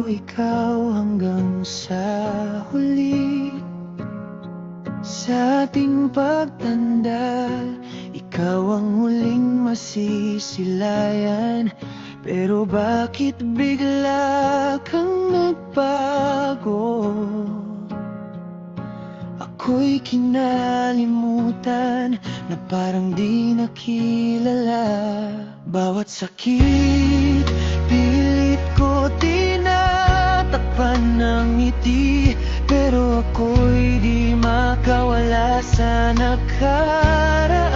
ikaw hanggang sa huli. Sa ating pagtanda, ikaw ang huling masisilayan. Pero bakit bigla kang nagbago? Ako'y kinalimutan na parang di nakilala. Bawat sakit, pilit ko tinatakpan ng ngiti. Pero ako'y di makawala sa nakaraan.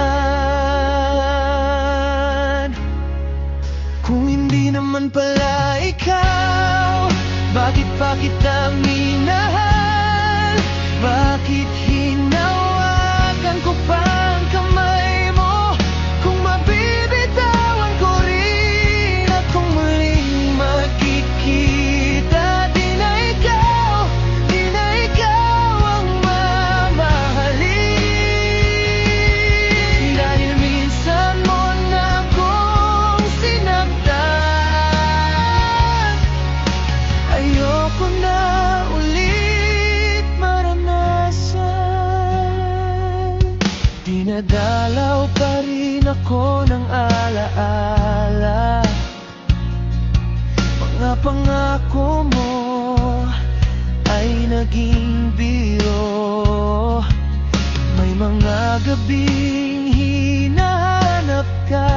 Kung hindi naman pala ikaw, bakit pa kita minahal? Bakit hinawakan ko pa ang kamay mo? Kung mabibitawan ko rin at kung muling magkikita, di na ikaw ang mamahalin. Dahil minsan mo na akong sinaktan, ayoko na ulit maranasan. Dinadalaw pa rin ako ng alaala, mga pangako mo ay naging biro. May mga gabing hinahanap ka